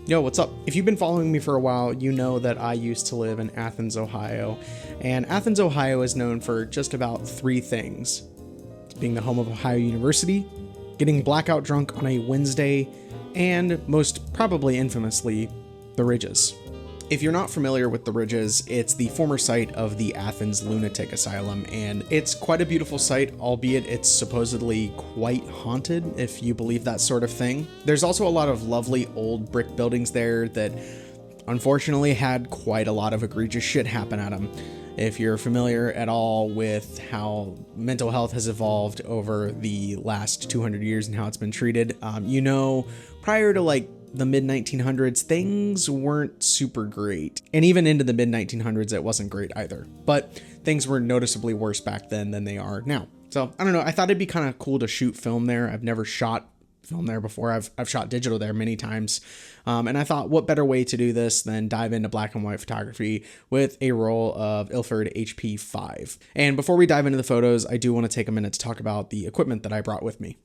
Yo, what's up? If you've been following me for a while, you know that I used to live in Athens, Ohio. And Athens, Ohio is known for just about three things. It's being the home of Ohio University, getting blackout drunk on a Wednesday, and most probably infamously, the Ridges. If you're not familiar with the Ridges, it's the former site of the Athens Lunatic Asylum, and it's quite a beautiful site, albeit it's supposedly quite haunted, if you believe that sort of thing. There's also a lot of lovely old brick buildings there that unfortunately had quite a lot of egregious shit happen at them. If you're familiar at all with how mental health has evolved over the last 200 years and how it's been treated, you know, prior to like the mid 1900s, things weren't super great. And even into the mid 1900s, it wasn't great either. But things were noticeably worse back then than they are now. So I don't know. I thought it'd be kind of cool to shoot film there. I've never shot film there before. I've shot digital there many times. And I thought, what better way to do this than dive into black and white photography with a roll of Ilford HP5. And before we dive into the photos, I do want to take a minute to talk about the equipment that I brought with me.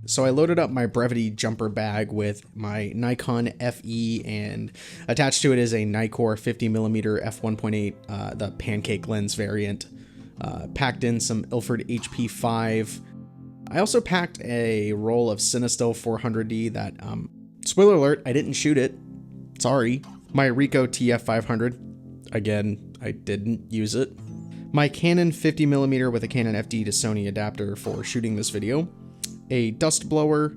So I loaded up my Brevity jumper bag with my Nikon FE, and attached to it is a Nikkor 50mm f1.8, the pancake lens variant. Packed in some Ilford HP5. I also packed a roll of Cinestill 400D that, spoiler alert, I didn't shoot it. Sorry. My Ricoh TF500. Again, I didn't use it. My Canon 50mm with a Canon FD to Sony adapter for shooting this video. A dust blower,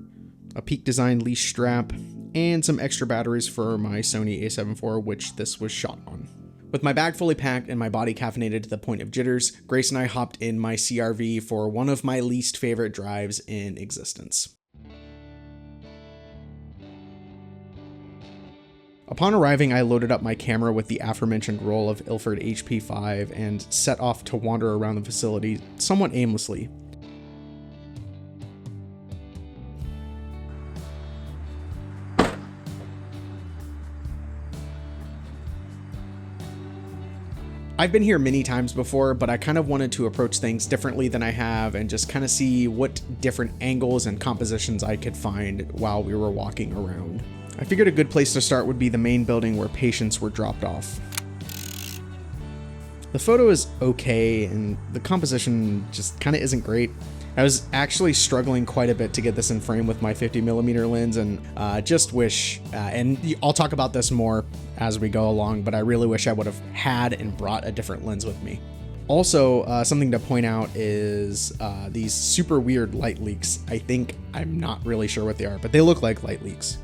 a Peak Design leash strap, and some extra batteries for my Sony a7 IV, which this was shot on. With my bag fully packed and my body caffeinated to the point of jitters, Grace and I hopped in my CRV for one of my least favorite drives in existence. Upon arriving, I loaded up my camera with the aforementioned roll of Ilford HP5 and set off to wander around the facility somewhat aimlessly. I've been here many times before, but I kind of wanted to approach things differently than I have and just kind of see what different angles and compositions I could find while we were walking around. I figured a good place to start would be the main building where patients were dropped off. The photo is okay, and the composition just kind of isn't great. I was actually struggling quite a bit to get this in frame with my 50mm lens, and just wish, and I'll talk about this more as we go along, but I really wish I would have had and brought a different lens with me. Also, something to point out is these super weird light leaks. I'm not really sure what they are, but they look like light leaks.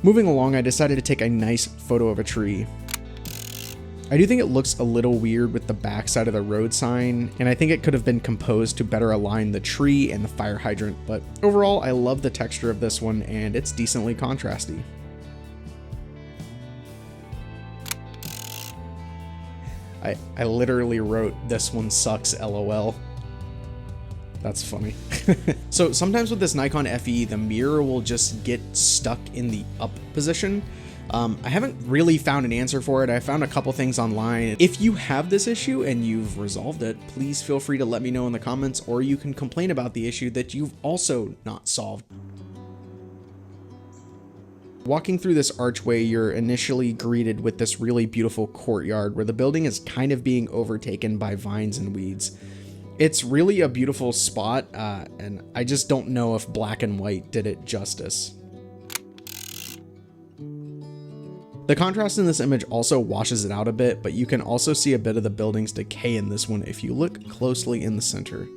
Moving along, I decided to take a nice photo of a tree. I do think it looks a little weird with the backside of the road sign, and I think it could have been composed to better align the tree and the fire hydrant, but overall I love the texture of this one and it's decently contrasty. I literally wrote, "This one sucks, LOL." That's funny. So sometimes with this Nikon FE, the mirror will just get stuck in the up position. I haven't really found an answer for it. I found a couple things online. If you have this issue and you've resolved it, please feel free to let me know in the comments, or you can complain about the issue that you've also not solved. Walking through this archway, you're initially greeted with this really beautiful courtyard where the building is kind of being overtaken by vines and weeds. It's really a beautiful spot, and I just don't know if black and white did it justice. The contrast in this image also washes it out a bit, but you can also see a bit of the building's decay in this one if you look closely in the center.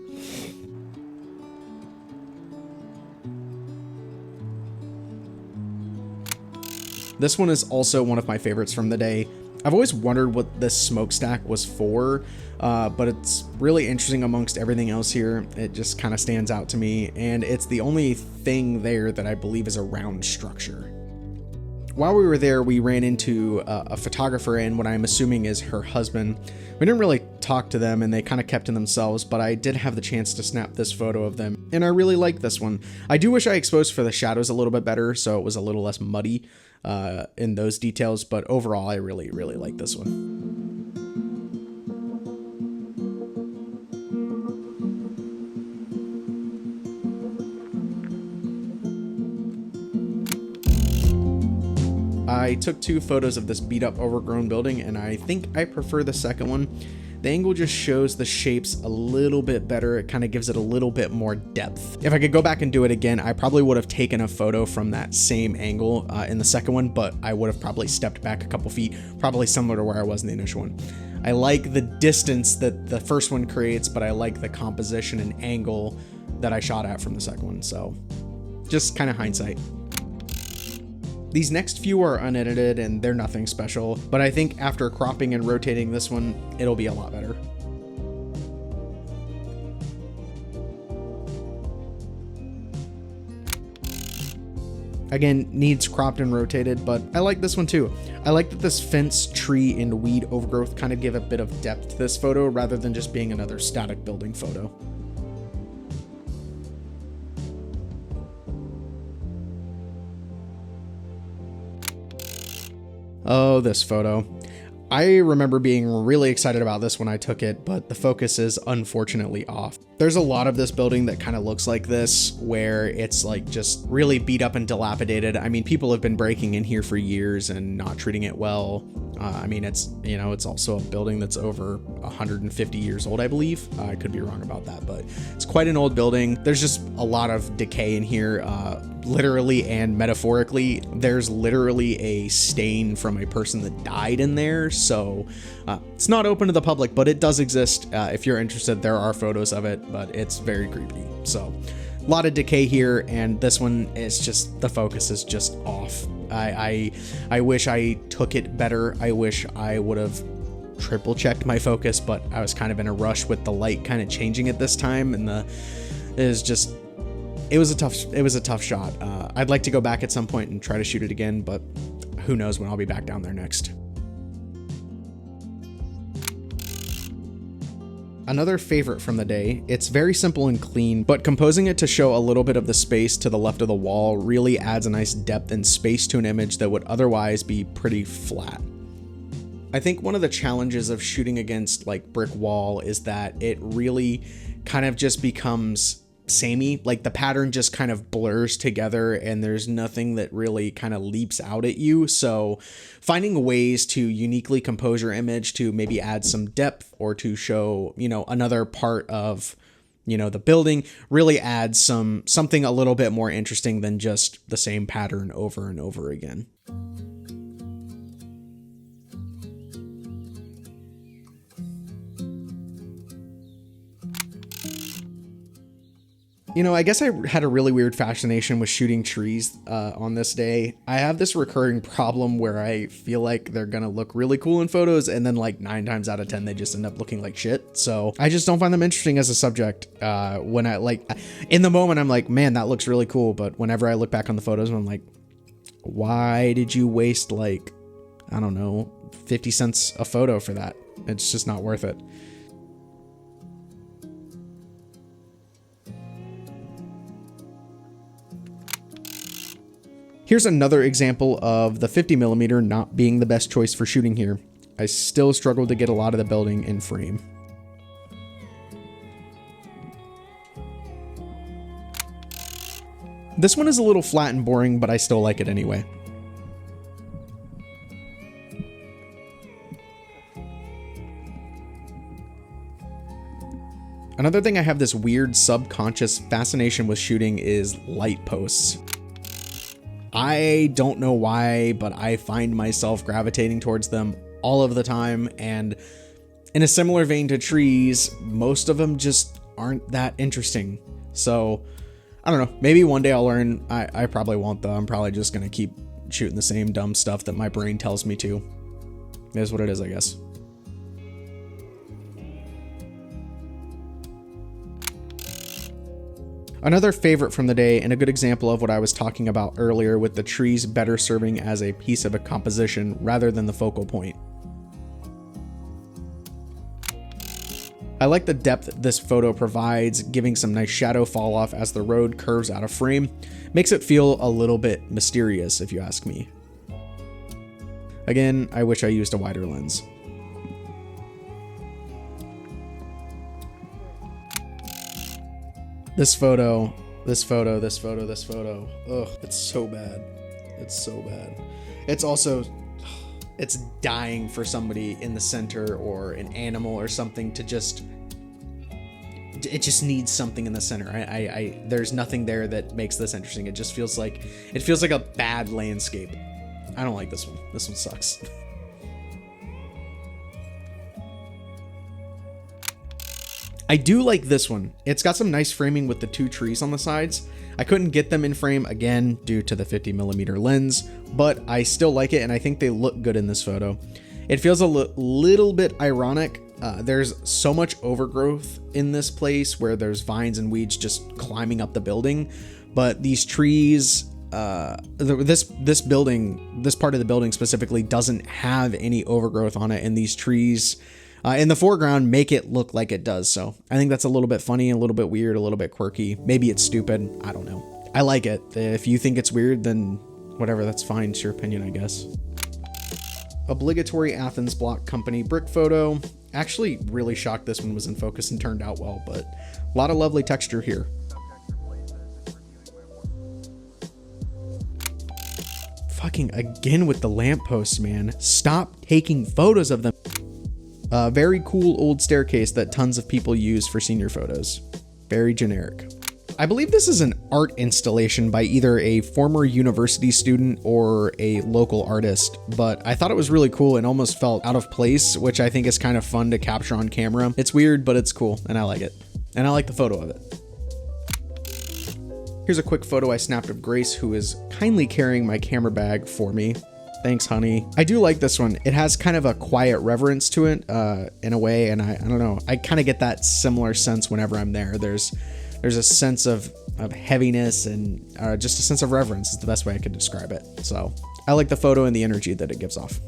This one is also one of my favorites from the day. I've always wondered what this smokestack was for, but it's really interesting amongst everything else here. It just kind of stands out to me, and it's the only thing there that I believe is a round structure. While we were there, we ran into a photographer and what I'm assuming is her husband. We didn't really talk to them and they kind of kept to themselves, but I did have the chance to snap this photo of them and I really like this one. I do wish I exposed for the shadows a little bit better so it was a little less muddy in those details, but overall I really like this one. took 2 photos of this beat up overgrown building, and I think I prefer the second one. The angle just shows the shapes a little bit better. It kind of gives it a little bit more depth. If I could go back and do it again, I probably would have taken a photo from that same angle in the second one, but I would have probably stepped back a couple feet, probably similar to where I was in the initial one. I like the distance that the first one creates, but I like the composition and angle that I shot at from the second one. So just kind of hindsight. These next few are unedited and they're nothing special, but I think after cropping and rotating this one, it'll be a lot better. Again, needs cropped and rotated, but I like this one too. I like that this fence, tree, and weed overgrowth kind of give a bit of depth to this photo rather than just being another static building photo. Oh, this photo. I remember being really excited about this when I took it, but the focus is unfortunately off. There's a lot of this building that kind of looks like this, where it's like just really beat up and dilapidated. I mean, people have been breaking in here for years and not treating it well. I mean, it's, you know, it's also a building that's over 150 years old, I believe. I could be wrong about that, but it's quite an old building. There's just a lot of decay in here, literally and metaphorically. There's literally a stain from a person that died in there. So it's not open to the public, but it does exist. If you're interested, there are photos of it, but it's very creepy. So a lot of decay here, and this one is just, the focus is just off. I wish I took it better. I wish I would have triple checked my focus, but I was kind of in a rush with the light kind of changing at this time, and it was a tough shot. I'd like to go back at some point and try to shoot it again, but who knows when I'll be back down there next. Another favorite from the day. It's very simple and clean, but composing it to show a little bit of the space to the left of the wall really adds a nice depth and space to an image that would otherwise be pretty flat. I think one of the challenges of shooting against like brick wall is that it really kind of just becomes samey. Like the pattern just kind of blurs together and there's nothing that really kind of leaps out at you. So finding ways to uniquely compose your image to maybe add some depth or to show, you know, another part of, you know, the building really adds something a little bit more interesting than just the same pattern over and over again. You know, I guess I had a really weird fascination with shooting trees on this day. I have this recurring problem where I feel like they're gonna look really cool in photos, and then like 9 times out of 10 they just end up looking like shit. So I just don't find them interesting as a subject. When I like, in the moment I'm like, man, that looks really cool. But whenever I look back on the photos, I'm like, why did you waste like, I don't know, 50 cents a photo for that? It's just not worth it. Here's another example of the 50mm not being the best choice for shooting here. I still struggled to get a lot of the building in frame. This one is a little flat and boring, but I still like it anyway. Another thing I have this weird subconscious fascination with shooting is light posts. I don't know why, but I find myself gravitating towards them all of the time, and in a similar vein to trees, most of them just aren't that interesting. So, I don't know, maybe one day I'll learn. I probably won't though. I'm probably just gonna keep shooting the same dumb stuff that my brain tells me to. It is what it is, I guess. Another favorite from the day, and a good example of what I was talking about earlier with the trees better serving as a piece of a composition rather than the focal point. I like the depth this photo provides, giving some nice shadow fall off as the road curves out of frame. Makes it feel a little bit mysterious, if you ask me. Again, I wish I used a wider lens. This photo. Ugh, it's so bad. It's so bad. It's also, it's dying for somebody in the center or an animal or something to just, it just needs something in the center. There's nothing there that makes this interesting. It just feels like, a bad landscape. I don't like this one. This one sucks. I do like this one. It's got some nice framing with the two trees on the sides. I couldn't get them in frame again due to the 50mm lens, but I still like it and I think they look good in this photo. It feels a little bit ironic. There's so much overgrowth in this place where there's vines and weeds just climbing up the building, but these trees, this building, this part of the building specifically doesn't have any overgrowth on it, and these trees in the foreground make it look like it does. So I think that's a little bit funny, a little bit weird, a little bit quirky. Maybe it's stupid. I don't know. I like it. If you think it's weird, then whatever, that's fine. It's your opinion, I guess. Obligatory Athens Block Company brick photo. Actually really shocked this one was in focus and turned out well, but a lot of lovely texture here. Fucking again with the lampposts, man. Stop taking photos of them. Very cool old staircase that tons of people use for senior photos. Very generic. I believe this is an art installation by either a former university student or a local artist, but I thought it was really cool and almost felt out of place, which I think is kind of fun to capture on camera. It's weird, but it's cool, and I like it. And I like the photo of it. Here's a quick photo I snapped of Grace, who is kindly carrying my camera bag for me. Thanks, honey. I do like this one. It has kind of a quiet reverence to it, in a way, and I don't know. I kind of get that similar sense whenever I'm there. There's a sense of heaviness and just a sense of reverence is the best way I could describe it. So I like the photo and the energy that it gives off.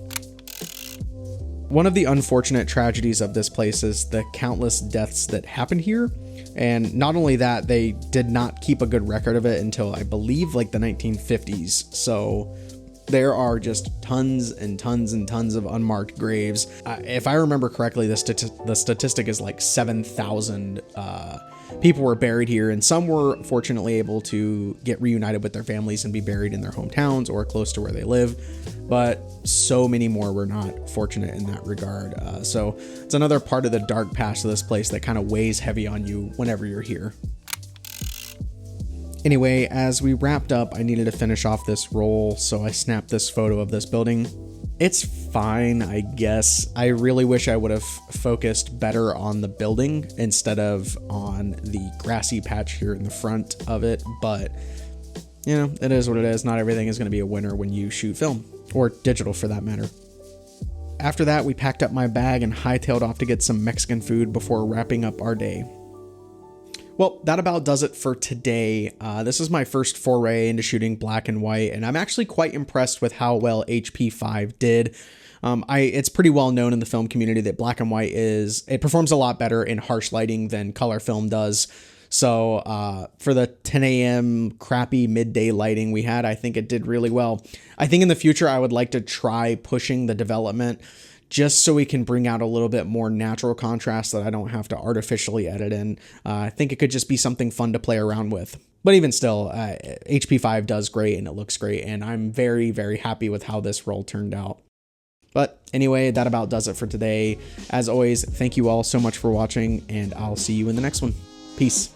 One of the unfortunate tragedies of this place is the countless deaths that happened here. And not only that, they did not keep a good record of it until I believe like the 1950s. So there are just tons and tons and tons of unmarked graves. If I remember correctly, the statistic is like 7,000 people were buried here, and some were fortunately able to get reunited with their families and be buried in their hometowns or close to where they live. But so many more were not fortunate in that regard. So it's another part of the dark past of this place that kind of weighs heavy on you whenever you're here. Anyway, as we wrapped up, I needed to finish off this roll, so I snapped this photo of this building. It's fine, I guess. I really wish I would have focused better on the building instead of on the grassy patch here in the front of it, but you know, it is what it is. Not everything is going to be a winner when you shoot film, or digital for that matter. After that, we packed up my bag and hightailed off to get some Mexican food before wrapping up our day. Well, that about does it for today. This is my first foray into shooting black and white, and I'm actually quite impressed with how well HP5 did. It's pretty well known in the film community that black and white it performs a lot better in harsh lighting than color film does. So for the 10 a.m. crappy midday lighting we had, I think it did really well. I think in the future, I would like to try pushing the development just so we can bring out a little bit more natural contrast that I don't have to artificially edit in. I think it could just be something fun to play around with. But even still, HP5 does great and it looks great, and I'm very, very happy with how this roll turned out. But anyway, that about does it for today. As always, thank you all so much for watching, and I'll see you in the next one. Peace.